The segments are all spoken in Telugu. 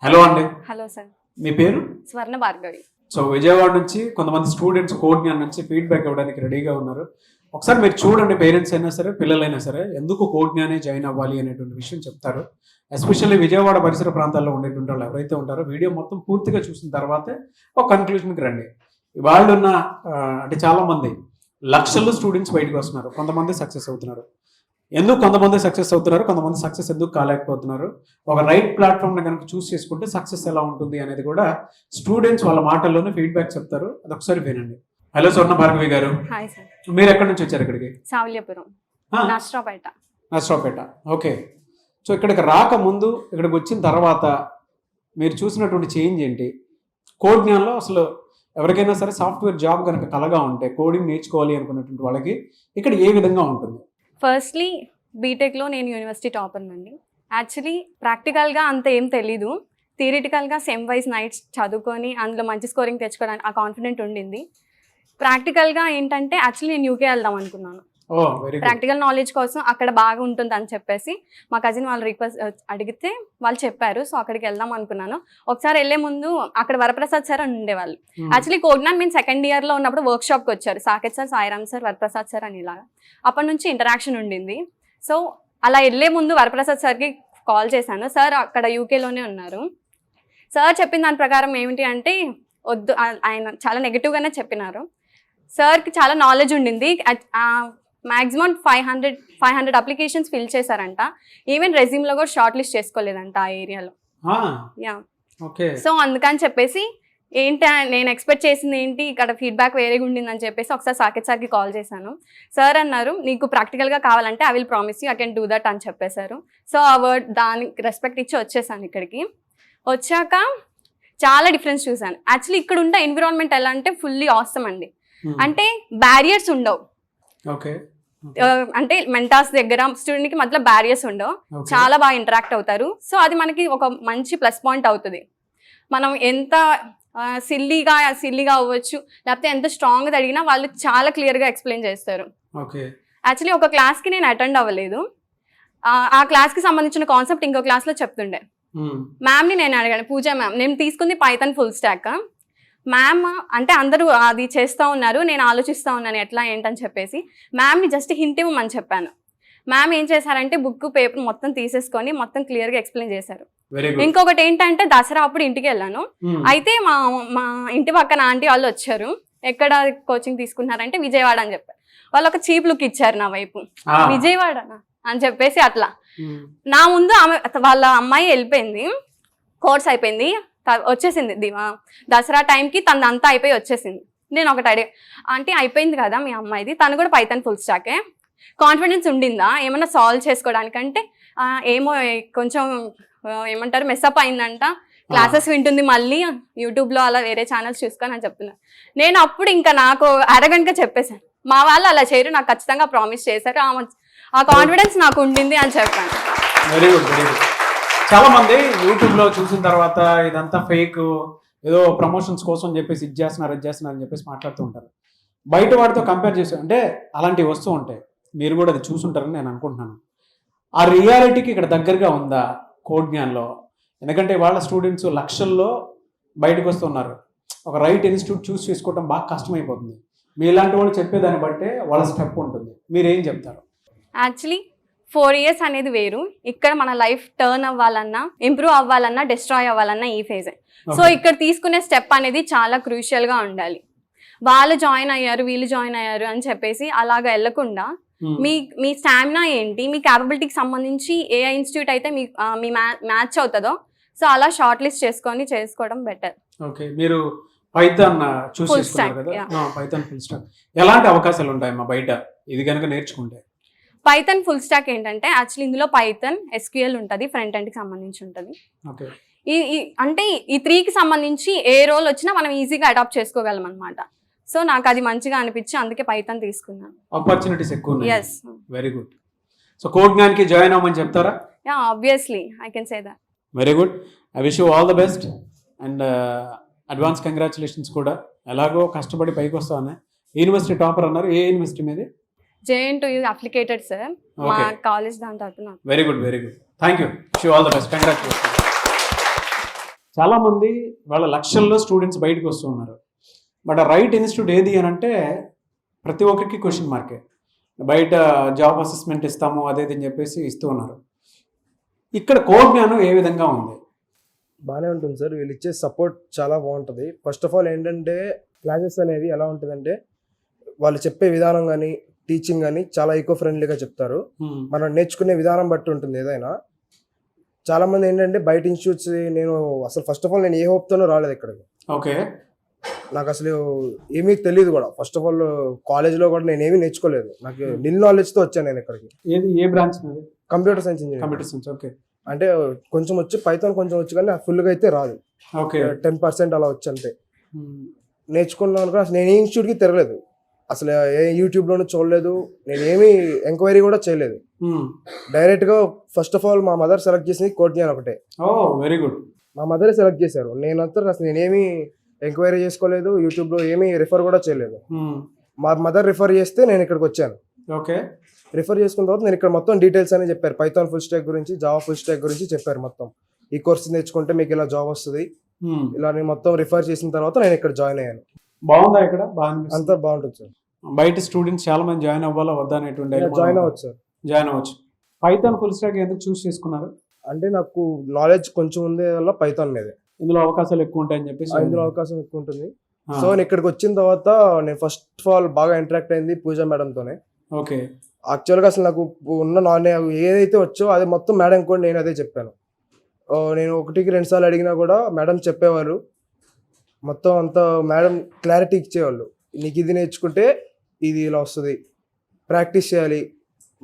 హలో అండి. Hello sir. మీ పేరు? స్వర్ణ భార్గవి. సో విజయవాడ నుంచి కొంతమంది స్టూడెంట్స్ కోడ్ జ్ఞాన్ నుంచి ఫీడ్బ్యాక్ ఇవ్వడానికి రెడీగా ఉన్నారు. ఒకసారి మీరు చూడండి, పేరెంట్స్ అయినా సరే పిల్లలైనా సరే ఎందుకు కోడ్ జ్ఞానే జాయిన్ అవ్వాలి అనేటువంటి విషయం చెప్తారు. ఎస్పెషల్లీ విజయవాడ పరిసర ప్రాంతాల్లో ఉండేటువంటి వాళ్ళు ఎవరైతే ఉంటారో వీడియో మొత్తం పూర్తిగా చూసిన తర్వాతే ఒక కన్క్లూషన్కి రండి. వాళ్ళు ఉన్న అంటే చాలా మంది లక్షల్లో స్టూడెంట్స్ బయటకు వస్తున్నారు, కొంతమంది సక్సెస్ అవుతున్నారు. ఎందుకు కొంతమంది సక్సెస్ అవుతున్నారు, కొంతమంది సక్సెస్ ఎందుకు కాలేకపోతున్నారు, ఒక రైట్ ప్లాట్ఫామ్ని కనుక చూస్ చేసుకుంటే సక్సెస్ ఎలా ఉంటుంది అనేది కూడా స్టూడెంట్స్ వాళ్ళ మాటల్లోనే ఫీడ్బ్యాక్ చెప్తారు. అది ఒకసారి వినండి. హలో స్వర్ణ భార్గవి గారు. Hi sir. మీరు ఎక్కడి నుంచి వచ్చారు ఇక్కడికి? సావుల్యపురం, నర్సరావుపేట. నర్సరావుపేట, ఓకే. సో ఇక్కడికి రాకముందు, ఇక్కడికి వచ్చిన తర్వాత మీరు చూసినటువంటి చేంజ్ ఏంటి? కోడ్ జ్ఞానంలో అసలు ఎవరికైనా సరే సాఫ్ట్వేర్ జాబ్ కనుక కలగా ఉంటే కోడింగ్ నేర్చుకోవాలి అనుకున్నటువంటి వాళ్ళకి ఇక్కడ ఏ విధంగా ఉంటుంది? ఫస్ట్లీ బీటెక్లో నేను యూనివర్సిటీ టాపర్ అండి. యాక్చువల్లీ ప్రాక్టికల్గా అంత ఏం తెలీదు, థియరిటికల్గా సెమ్ వైజ్ నైట్స్ చదువుకొని అందులో మంచి స్కోరింగ్ తెచ్చుకోవడానికి ఆ కాన్ఫిడెంట్ ఉండింది. ప్రాక్టికల్గా ఏంటంటే యాక్చువల్లీ నేను యూకే వెళ్దాం అనుకున్నాను. ప్రాక్టికల్ నాలెడ్జ్ కోసం అక్కడ బాగా ఉంటుంది అని చెప్పేసి మా కజిన్ వాళ్ళు రిక్వెస్ట్ అడిగితే వాళ్ళు చెప్పారు. సో అక్కడికి వెళ్దాం అనుకున్నాను. ఒకసారి వెళ్ళే ముందు అక్కడ వరప్రసాద్ సార్ అని ఉండేవాళ్ళు. యాక్చువల్లీ కోడ్నాన్ మేము సెకండ్ ఇయర్లో ఉన్నప్పుడు వర్క్ షాప్కి వచ్చారు. Saketh sir, Sairam sir, Varaprasad sir అని ఇలాగా అప్పటి నుంచి ఇంటరాక్షన్ ఉండింది. సో అలా వెళ్ళే ముందు వరప్రసాద్ సార్కి కాల్ చేశాను. సార్ అక్కడ యూకేలోనే ఉన్నారు. సార్ చెప్పిన దాని ప్రకారం ఏమిటి అంటే వద్దు, ఆయన చాలా నెగిటివ్గానే చెప్పినారు. సార్కి చాలా నాలెడ్జ్ ఉండింది. మ్యాక్సిమం 500 అప్లికేషన్స్ ఫిల్ చేశారంట. ఈవెన్ రెజ్యూమ్లో కూడా షార్ట్ లిస్ట్ చేసుకోలేదంట ఆ ఏరియాలో. యా, సో అందుకని చెప్పేసి ఏంటి నేను ఎక్స్పెక్ట్ చేసింది ఏంటి, ఇక్కడ ఫీడ్బ్యాక్ వేరేగా ఉండిందని చెప్పేసి ఒకసారి సాకేత్ సార్కి కాల్ చేశాను. సార్ అన్నారు నీకు ప్రాక్టికల్గా కావాలంటే I will promise you I can do that అని చెప్పేశారు. సో ఆ వర్డ్ దానికి రెస్పెక్ట్ ఇచ్చి వచ్చేసాను. ఇక్కడికి వచ్చాక చాలా డిఫరెన్స్ చూసాను. యాక్చువల్లీ ఇక్కడ ఉండే ఎన్విరాన్మెంట్ ఎలా అంటే ఫుల్లీ ఆసమ్ అండి. అంటే బ్యారియర్స్ ఉండవు. అంటే మెంటాస్ దగ్గర స్టూడెంట్కి మధ్యలో బ్యారియర్స్ ఉండవు, చాలా బాగా ఇంటరాక్ట్ అవుతారు. సో అది మనకి ఒక మంచి ప్లస్ పాయింట్ అవుతుంది. మనం ఎంత సిల్లీగా అవ్వచ్చు, లేకపోతే ఎంత స్ట్రాంగ్గా అడిగినా వాళ్ళు చాలా క్లియర్గా ఎక్స్ప్లెయిన్ చేస్తారు. యాక్చువల్లీ ఒక క్లాస్కి నేను అటెండ్ అవ్వలేదు. ఆ క్లాస్కి సంబంధించిన కాన్సెప్ట్ ఇంకో క్లాస్లో చెప్తుండే. మ్యామ్ని నేను అడిగాను, పూజ మ్యామ్, నేను తీసుకుంది పైథాన్ ఫుల్ స్టాక్. మ్యామ్ అంటే అందరూ అది చేస్తూ ఉన్నారు, నేను ఆలోచిస్తూ ఉన్నాను ఎట్లా ఏంటని చెప్పేసి మ్యామ్ని జస్ట్ హింట్ ఇవ్వమని చెప్పాను. మ్యామ్ ఏం చేశారంటే బుక్ పేపర్ మొత్తం తీసేసుకొని మొత్తం క్లియర్గా ఎక్స్ప్లెయిన్ చేశారు. ఇంకొకటి ఏంటంటే దసరా అప్పుడు ఇంటికి వెళ్ళాను. అయితే మా ఇంటి పక్కన ఆంటీ వాళ్ళు వచ్చారు. ఎక్కడ కోచింగ్ తీసుకున్నారంటే విజయవాడ అని చెప్పారు. వాళ్ళు ఒక చీప్ లుక్ ఇచ్చారు నా వైపు, విజయవాడ అని చెప్పేసి. అట్లా నా ముందు ఆమె వాళ్ళ అమ్మాయి వెళ్ళిపోయింది, కోర్స్ అయిపోయింది, వచ్చేసింది. దసరా టైంకి తనదంతా అయిపోయి వచ్చేసింది. నేను ఒకటి అడిగా, ఆంటీ అయిపోయింది కదా మీ అమ్మాయిది, తను కూడా పైథాన్ ఫుల్ స్టాకే, కాన్ఫిడెన్స్ ఉండిందా ఏమన్నా సాల్వ్ చేసుకోవడానికంటే ఏమో కొంచెం ఏమంటారు మెస్అప్ అయిందంట, క్లాసెస్ వింటుంది మళ్ళీ యూట్యూబ్లో అలా వేరే ఛానల్స్ చూసుకొని అని చెప్తున్నారు. నేను అప్పుడు ఇంకా నాకు అరగంటగా చెప్పేశాను, మా వాళ్ళు అలా చేయరు, నాకు ఖచ్చితంగా ప్రామిస్ చేశారు, ఆ కాన్ఫిడెన్స్ నాకు ఉండింది అని చెప్పాను. Very good, very good. చాలా మంది యూట్యూబ్లో చూసిన తర్వాత ఇదంతా ఫేక్, ఏదో ప్రమోషన్స్ కోసం చెప్పేసి ఇది చేస్తున్నారు అని చెప్పేసి మాట్లాడుతూ ఉంటారు. బయట వాటితో కంపేర్ చేసి అంటే అలాంటివి వస్తూ ఉంటాయి. మీరు కూడా అది చూసుంటారని నేను అనుకుంటున్నాను. ఆ రియాలిటీకి ఇక్కడ దగ్గరగా ఉందా కోడ్ జ్ఞాన్లో? ఎందుకంటే వాళ్ళ స్టూడెంట్స్ లక్షల్లో బయటకు వస్తున్నారు. ఒక రైట్ ఇన్స్టిట్యూట్ చూస్ చేసుకోవడం బాగా కష్టమైపోతుంది. మీ ఇలాంటి వాళ్ళు చెప్పేదాన్ని బట్టే వాళ్ళ స్టెప్ ఉంటుంది. మీరేం చెప్తారు? యాక్చువల్లీ 4 years అనేది వేరు. ఇక్కడ మన లైఫ్ టర్న్ అవ్వాలన్నా, ఇంప్రూవ్ అవ్వాలన్నా, డిస్ట్రాయ్ అవ్వాలన్నా ఈ ఫేజే. సో ఇక్కడ తీసుకునే స్టెప్ అనేది చాలా క్రూషియల్గా ఉండాలి. వాళ్ళు జాయిన్ అయ్యారు, వీళ్ళు జాయిన్ అయ్యారు అని చెప్పేసి అలాగా వెళ్ళకుండా మీ స్టామినా ఏంటి, మీ క్యాపబిలిటీకి సంబంధించి ఏ ఇన్స్టిట్యూట్ అయితే మీ మ్యాచ్ అవుతుందో సో అలా షార్ట్ లిస్ట్ చేసుకోవడం బెటర్. ఓకే, మీరు పైథాన్ చూస్ చేసుకున్నారు కదా, పైథాన్ ఫుల్ స్టాక్ ఎలాంటి అవకాశాలు ఉంటాయమ్మా బయట ఇది కనుక నేర్చుకుంటే? పైథాన్ ఫుల్ స్టాక్ ఏంటంటే యాక్చువల్లీ ఇందులో పైథాన్, SQL ఉంటుంది, ఫ్రంట్ ఎండ్కి సంబంధించి ఉంటుంది. అంటే ఈ 3కి సంబంధించి ఏ రోల్ వచ్చినా మనం ఈజీగా అడాప్ట్ చేసుకోగలం అనమాట. సో నాకు అది మంచిగా అనిపించి అందుకే పైథాన్ తీసుకున్నాను. ఆపర్చునిటీస్ ఎక్కువ ఉన్నాయి. yes, very good. So code జ్ఞాన్కి జాయిన్ అవ్వమని చెప్తారా? Yeah, obviously I can say that. Very good, I wish you all the best and advance congratulations కూడా. ఎలాగో కష్టపడి పైకి వస్తానే. యూనివర్సిటీ టాపర్ అన్నారు, ఏ యూనివర్సిటీ మీది? JNTU అప్లికేటెడ్ సార్, మా కాలేజ్ దాని తరపున. Very good, very good. Thank you. Wish you all the best. Congratulations. చాలా మంది వాళ్ళ లక్షల్లో స్టూడెంట్స్ బయటకు వస్తూ ఉన్నారు. బట్ ఆ రైట్ ఇన్స్టిట్యూట్ ఏది అని అంటే ప్రతి ఒక్కరికి క్వశ్చన్ మార్కే. బయట జాబ్ అసెస్మెంట్ ఇస్తాము అదేది అని చెప్పేసి ఇస్తూ ఉన్నారు. ఇక్కడ కోర్ జ్ఞానం ఏ విధంగా ఉంది? బాగానే ఉంటుంది సార్. వీళ్ళు ఇచ్చే సపోర్ట్ చాలా బాగుంటుంది. ఫస్ట్ ఆఫ్ ఆల్ ఏంటంటే క్లాసెస్ అనేవి ఎలా ఉంటుందంటే వాళ్ళు చెప్పే విధానం కానీ టీచింగ్ కానీ చాలా ఈకో ఫ్రెండ్లీగా చెప్తారు. మనం నేర్చుకునే విధానం బట్టి ఉంటుంది ఏదైనా. చాలా మంది ఏంటంటే బయట ఇన్స్టిట్యూట్స్ నేను అసలు ఫస్ట్ ఆఫ్ ఆల్ నేను ఏ హోప్తోనూ రాలేదు ఇక్కడికి. ఓకే. నాకు అసలు ఏమీ తెలియదు కూడా. ఫస్ట్ ఆఫ్ ఆల్ కాలేజ్లో కూడా నేను ఏమీ నేర్చుకోలేదు. నాకు నిల్ నాలెడ్జ్తో వచ్చాను నేను ఇక్కడికి. ఏ branch? Computer science engineering. Computer science. Okay. అంటే కొంచెం వచ్చి పైథాన్ కొంచెం వచ్చు కానీ ఫుల్గా అయితే రాదు. ఓకే. 10% అలా వచ్చు అంతే. నేర్చుకున్నాను కూడా నేను ఏ ఇన్స్టిట్యూట్కి తిరగలేదు, అసలు ఏ యూట్యూబ్లోనూ చూడలేదు, నేను ఏమీ ఎంక్వైరీ కూడా చేయలేదు. డైరెక్ట్గా ఫస్ట్ ఆఫ్ ఆల్ మా మదర్ సెలెక్ట్ చేసింది కోడ్ జ్ఞాన్ ఒకటే. Very good. మా మదరే సెలెక్ట్ చేశారు. నేనంతా అసలు నేనేమి ఎంక్వైరీ చేసుకోలేదు, యూట్యూబ్లో ఏమీ రిఫర్ కూడా చేయలేదు. మా మదర్ రిఫర్ చేస్తే నేను ఇక్కడికి వచ్చాను. ఓకే. రిఫర్ చేసుకున్న తర్వాత నేను ఇక్కడ మొత్తం డీటెయిల్స్ అని చెప్పారు. పైథాన్ ఫుల్ స్టాక్ గురించి, జావా ఫుల్ స్టాక్ గురించి చెప్పారు మొత్తం. ఈ కోర్స్ నేర్చుకుంటే మీకు ఇలా జాబ్ వస్తుంది, ఇలా నేను మొత్తం రిఫర్ చేసిన తర్వాత నేను ఇక్కడ జాయిన్ అయ్యాను. బాగుందా ఇక్కడ? అంతా బాగుంటుంది సార్. బయట స్టూడెంట్స్ చాలా మంది జాయిన్ అవ్వాలా వద్దా అనేటువంటి జాయిన్ అవ్వచ్చు సార్. జాయిన్ అవ్వచ్చు. పైథాన్ ఫుల్ స్టాక్ ఎందుకు చూస్ చేసుకున్నారు? అంటే నాకు నాలెడ్జ్ కొంచెం ఉండే వల్ల పైథాన్ మీదే. ఇందులో అవకాశాలు ఎక్కువ ఉంటాయని చెప్పేసి. ఇందులో అవకాశం ఎక్కువ ఉంటుంది. సో నేను ఇక్కడికి వచ్చిన తర్వాత నేను ఫస్ట్ ఆఫ్ ఆల్ బాగా ఇంటరాక్ట్ అయింది పూజా మేడంతోనే. ఓకే. యాక్చువల్గా అసలు నాకు ఉన్న ఏదైతే వచ్చో అది మొత్తం మేడం కూడా నేను అదే చెప్పాను. నేను 1-2 సార్లు అడిగినా కూడా మేడం చెప్పేవారు. మొత్తం అంతా మేడం క్లారిటీ ఇచ్చేవాళ్ళు. నీకు ఇది నేర్చుకుంటే ఇది ఇలా వస్తుంది, ప్రాక్టీస్ చేయాలి.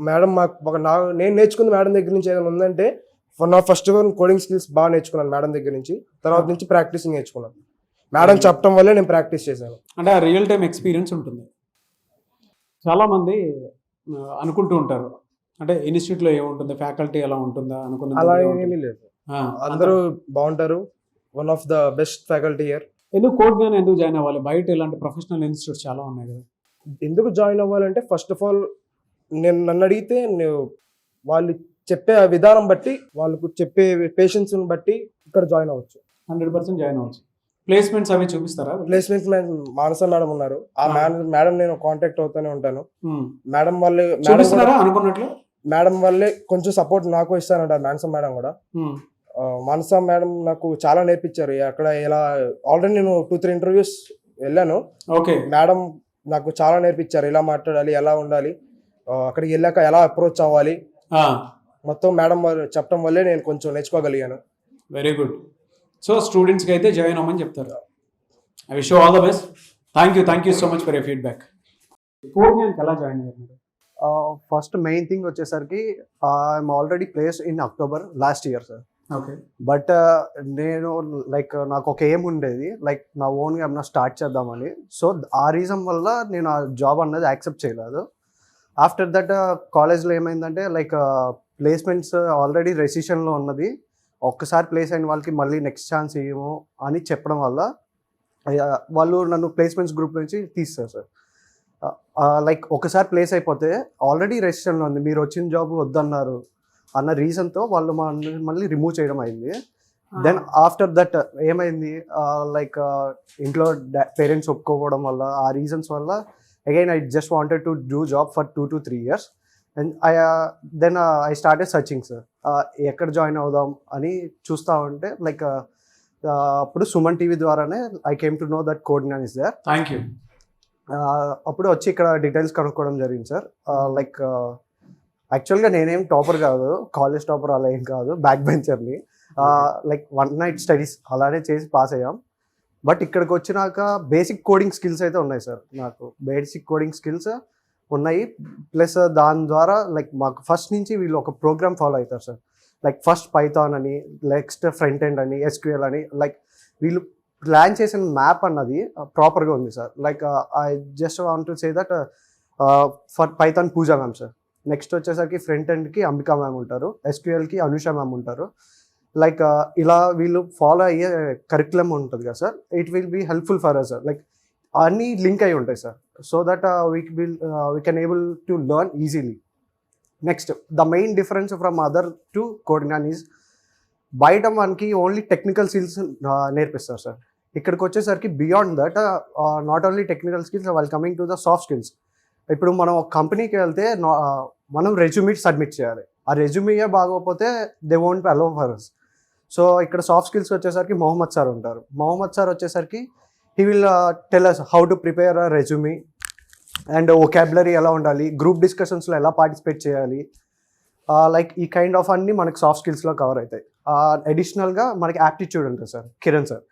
మేడం మాకు నేను నేర్చుకుంది మేడం దగ్గర నుంచి ఏదైనా ఉందంటే నా ఫస్ట్ కోడింగ్ స్కిల్స్ బాగా నేర్చుకున్నాను మేడం దగ్గర నుంచి. తర్వాత నుంచి ప్రాక్టీసింగ్ నేర్చుకున్నాను. మేడం చెప్పడం వల్లే నేను ప్రాక్టీస్ చేశాను. అంటే ఆ రియల్ టైం ఎక్స్పీరియన్స్ ఉంటుంది. చాలామంది అనుకుంటూ ఉంటారు అంటే ఇన్స్టిట్యూట్లో ఏముంటుంది, ఫ్యాకల్టీ ఎలా ఉంటుందా అనుకున్న. అలా ఏమీ లేదు, అందరూ బాగుంటారు. One of the best faculty year. ఎందుకు కోడ్ జ్ఞాన్ ఎందుకు జాయిన్ అవ్వాలి? బయట ఇలాంటి ప్రొఫెషనల్ ఇన్స్టిట్యూట్స్ చాలా ఉన్నాయి కదా. ఎందుకు జాయిన్ అవ్వాలంటే ఫస్ట్ ఆఫ్ ఆల్ నన్ను అడిగితే వాళ్ళు చెప్పే విధానం బట్టి, వాళ్ళకు చెప్పే పేషెన్స్ని బట్టి ఇక్కడ జాయిన్ అవ్వచ్చు. 100% జాయిన్ అవ్వచ్చు. ప్లేస్మెంట్స్ అవి చూపిస్తారా? ప్లేస్మెంట్స్ మానస మేడం ఉన్నారు. ఆ మేడం నేను కాంటాక్ట్ అవుతూనే ఉంటాను. మేడం వాళ్ళే అనుకున్నట్లు మేడం వాళ్ళే కొంచెం సపోర్ట్ నాకు ఇస్తానంటారు. మానస మేడం కూడా. మానస మేడం నాకు చాలా నేర్పించారు. అక్కడ ఇలా ఆల్రెడీ నేను 2-3 ఇంటర్వ్యూస్ వెళ్ళాను. ఓకే. మేడం నాకు చాలా నేర్పించారు. ఇలా మాట్లాడాలి, ఎలా ఉండాలి, అక్కడికి వెళ్ళాక ఎలా అప్రోచ్ అవ్వాలి, మొత్తం మేడం వాళ్ళు చెప్పడం వల్లే నేను కొంచెం నేర్చుకోగలిగాను. Very good. సో స్టూడెంట్స్కి అయితే జాయిన్ అవ్వమని చెప్తారు. I wish you all the best. Thank you so much for your feedback. Code జ్ఞాన్కి ఎలా జాయిన్ అయ్యారు? ఫస్ట్ మెయిన్ థింగ్ వచ్చేసరికి I'm already placed in October last year sir. Okay. But నేను లైక్ నాకు ఒక ఏం ఉండేది, లైక్ నా ఓన్గా ఏమన్నా స్టార్ట్ చేద్దామని. సో ఆ రీజన్ వల్ల నేను ఆ జాబ్ అన్నది యాక్సెప్ట్ చేయలేదు. ఆఫ్టర్ దట్ కాలేజ్లో ఏమైందంటే లైక్ ప్లేస్మెంట్స్ ఆల్రెడీ రెసిషన్లో ఉన్నది, ఒక్కసారి ప్లేస్ అయిన వాళ్ళకి మళ్ళీ నెక్స్ట్ ఛాన్స్ ఇవ్వము అని చెప్పడం వల్ల వాళ్ళు నన్ను ప్లేస్మెంట్స్ గ్రూప్ నుంచి తీస్తారు సార్. లైక్ ఒకసారి ప్లేస్ అయిపోతే ఆల్రెడీ రెసిషన్లో ఉంది, మీరు వచ్చిన జాబ్ వద్దన్నారు అన్న రీజన్తో వాళ్ళు మళ్ళీ రిమూవ్ చేయడం అయింది. దెన్ ఆఫ్టర్ దట్ ఏమైంది, లైక్ ఇంట్లో పేరెంట్స్ ఒప్పుకోవడం వల్ల, ఆ రీజన్స్ వల్ల again I just wanted to do job for 2 to 3 years. And then I started searching sir, ఎక్కడ జాయిన్ అవుదాం అని చూస్తూ ఉంటే లైక్ అప్పుడు సుమన్ టీవీ ద్వారానే I came to know that code Gnan is there. Thank you. అప్పుడు వచ్చి ఇక్కడ డీటెయిల్స్ కనుక్కోవడం జరిగింది సార్. లైక్ యాక్చువల్గా నేనేం టాపర్ కాదు, కాలేజ్ టాపర్ అలా ఏం కాదు, బ్యాక్ బెంచర్ని. లైక్ 1 night స్టడీస్ అలానే చేసి పాస్ అయ్యాం. బట్ ఇక్కడికి వచ్చినాక బేసిక్ కోడింగ్ స్కిల్స్ అయితే ఉన్నాయి సార్. నాకు బేసిక్ కోడింగ్ స్కిల్స్ ఉన్నాయి. ప్లస్ దాని ద్వారా లైక్ మాకు ఫస్ట్ నుంచి వీళ్ళు ఒక ప్రోగ్రామ్ ఫాలో అవుతారు సార్. లైక్ ఫస్ట్ పైథాన్ అని, నెక్స్ట్ ఫ్రంట్ ఎండ్ అని, SQL అని, లైక్ వీళ్ళు ప్లాన్ చేసిన మ్యాప్ అన్నది ప్రాపర్గా ఉంది sir. Like I just want to say that for Python Pooja ma'am sir. Next వచ్చేసరికి ఫ్రంట్ ఎండ్కి అంబికా మ్యామ్ ఉంటారు, SQLకి అనుష మ్యామ్ ఉంటారు. లైక్ ఇలా వీళ్ళు ఫాలో అయ్యే కరికులం ఉంటుంది కదా sir, it will be helpful for us sir. Like అన్నీ లింక్ అయి ఉంటాయి sir, so that we can able to learn easily. Next the main difference from other to code Gnan is బయట మనకి ఓన్లీ టెక్నికల్ స్కిల్స్ నేర్పిస్తారు సార్. ఇక్కడికి వచ్చేసరికి beyond that not only technical skills, వాళ్ళు coming to the soft skills. ఇప్పుడు మనం ఒక కంపెనీకి వెళ్తే మనం రెజ్యూమీ సబ్మిట్ చేయాలి. ఆ రెజ్యూమీయే బాగోకపోతే they won't allow for us. So ఇక్కడ సాఫ్ట్ స్కిల్స్ వచ్చేసరికి మొహమ్మద్ సార్ ఉంటారు. మొహమ్మద్ సార్ వచ్చేసరికి he will tell us how to prepare a resume and vocabulary ఎలా ఉండాలి, గ్రూప్ డిస్కషన్స్లో ఎలా పార్టిసిపేట్ చేయాలి, లైక్ ఈ కైండ్ ఆఫ్ అన్ని మనకి సాఫ్ట్ స్కిల్స్లో కవర్ అవుతాయి. అడిషనల్గా మనకి యాప్టిట్యూడ్ ఉంటుంది sir, Kiran sir.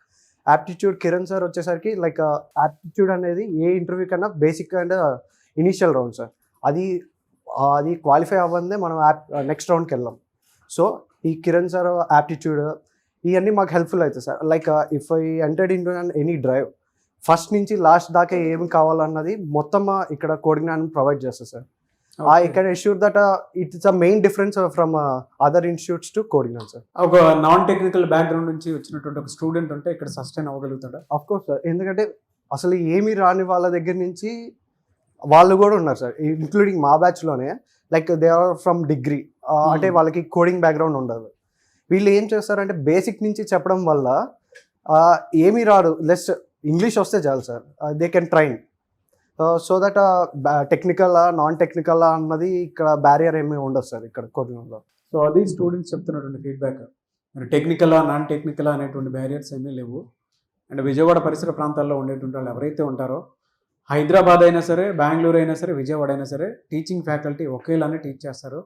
Kiran sir వచ్చేసరికి లైక్ యాప్టిట్యూడ్ అనేది ఏ ఇంటర్వ్యూ కన్నా basic and initial round sir. అది క్వాలిఫై అవ్వదే మనం నెక్స్ట్ రౌండ్కి వెళ్ళాం. సో ఈ కిరణ్ సార్ యాప్టిట్యూడ్ ఇవన్నీ మాకు హెల్ప్ఫుల్ అవుతాయి sir. Like if I entered in to any drive, first నుంచి లాస్ట్ దాకా ఏమి కావాలన్నది మొత్తం ఇక్కడ కోడింగ్ ప్రొవైడ్ చేస్తారు sir. I can assure that it's a main difference from other institutes to coding answer. ఒక నాన్ టెక్నికల్ బ్యాక్గ్రౌండ్ నుంచి వచ్చినటువంటి ఒక స్టూడెంట్ ఉంటే ఇక్కడ సస్టైన్ అవ్వగలుగుతాడా? Of course సార్, ఎందుకంటే అసలు ఏమీ రాని వాళ్ళ దగ్గర నుంచి వాళ్ళు కూడా ఉన్నారు సార్, ఇంక్లూడింగ్ మా బ్యాచ్లోనే. Like they are from degree, అంటే వాళ్ళకి కోడింగ్ బ్యాక్గ్రౌండ్ ఉండదు. వీళ్ళు ఏం చేస్తారంటే బేసిక్ నుంచి చెప్పడం వల్ల ఏమీ రాదు, లెస్ ఇంగ్లీష్ వస్తే చాలు sir, they can train. So that technical non technical అన్నది ఇక్కడ బ్యారియర్ ఏమీ ఉండదు సార్ ఇక్కడ కోడింగ్లో. సో అది స్టూడెంట్స్ చెప్తున్నటువంటి ఫీడ్బ్యాక్. మరి టెక్నికలా నాన్ టెక్నికలా అనేటువంటి బ్యారియర్స్ ఏమీ లేవు. అండ్ విజయవాడ పరిసర ప్రాంతాల్లో ఉండేటువంటి వాళ్ళు ఎవరైతే ఉంటారో, హైదరాబాద్ అయినా సరే, బెంగళూరు అయినా సరే, విజయవాడ అయినా సరే, టీచింగ్ ఫ్యాకల్టీ ఒకేలానే టీచ్ చేస్తారు.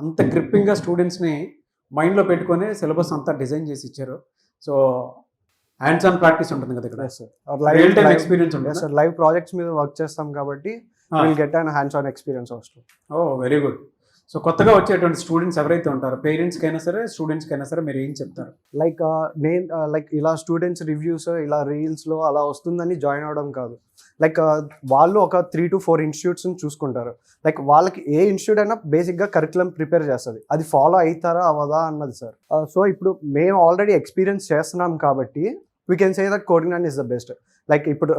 అంత గ్రిప్పింగ్గా స్టూడెంట్స్ని మైండ్లో పెట్టుకొని సిలబస్ అంతా డిజైన్ చేసి ఇచ్చారు. సో హ్యాండ్స్ ఆన్ ప్రాక్టీస్ ఉంటుంది కదా ఇక్కడ, రియల్ టైం ఎక్స్పీరియన్స్ ఉంటుంది సార్. లైవ్ ప్రాజెక్ట్స్ మీద వర్క్ చేస్తాం కాబట్టి will get and hands on experience also. Oh very good. So కొత్తగా వచ్చేటువంటి స్టూడెంట్స్ ఎవరైతే ఉంటారో, పేరెంట్స్కి అయినా సరే, స్టూడెంట్స్కి అయినా సరే, మీరు ఏం చెప్తారు? లైక్ నేను లైక్ ఇలా స్టూడెంట్స్ రివ్యూస్ ఇలా రీల్స్లో అలా వస్తుందని జాయిన్ అవ్వడం కాదు. లైక్ వాళ్ళు ఒక 3 to 4 ఇన్స్టిట్యూట్స్ని చూసుకుంటారు. లైక్ వాళ్ళకి ఏ ఇన్స్టిట్యూట్ అయినా బేసిక్గా కరికులం ప్రిపేర్ చేస్తుంది, అది ఫాలో అవుతారా అవదా అన్నది సార్. సో ఇప్పుడు మేము ఆల్రెడీ ఎక్స్పీరియన్స్ చేస్తున్నాం కాబట్టి we can say that coding is the best. Like ఇప్పుడు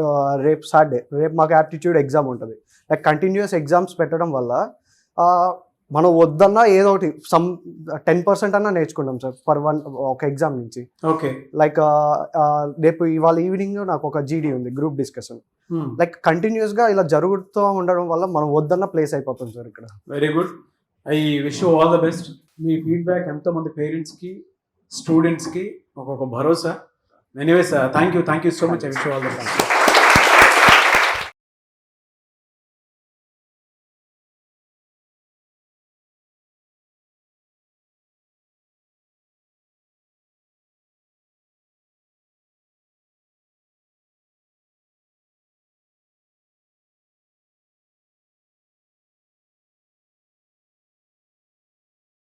రేపు సాటర్డే, రేపు మాకు యాప్టిట్యూడ్ ఎగ్జామ్ ఉంటుంది. లైక్ కంటిన్యూస్ ఎగ్జామ్స్ పెట్టడం వల్ల మనం వద్దన్నా ఏదో ఒకటి 10% అన్నా నేర్చుకుంటాం సార్ పర్ ఒక ఎగ్జామ్ నుంచి. ఓకే. లైక్ రేపు ఇవాళ ఈవినింగ్ నాకు ఒక జీడీ ఉంది, గ్రూప్ డిస్కషన్. లైక్ కంటిన్యూస్గా ఇలా జరుగుతూ ఉండడం వల్ల మనం వద్దన్న ప్లేస్ అయిపోతాం సార్ ఇక్కడ. Very good. I wish you all the best. Me feedback ఎంతోమంది పేరెంట్స్కి, స్టూడెంట్స్కి ఒక భరోసా. Anyways, thank you so much. I wish you all the best.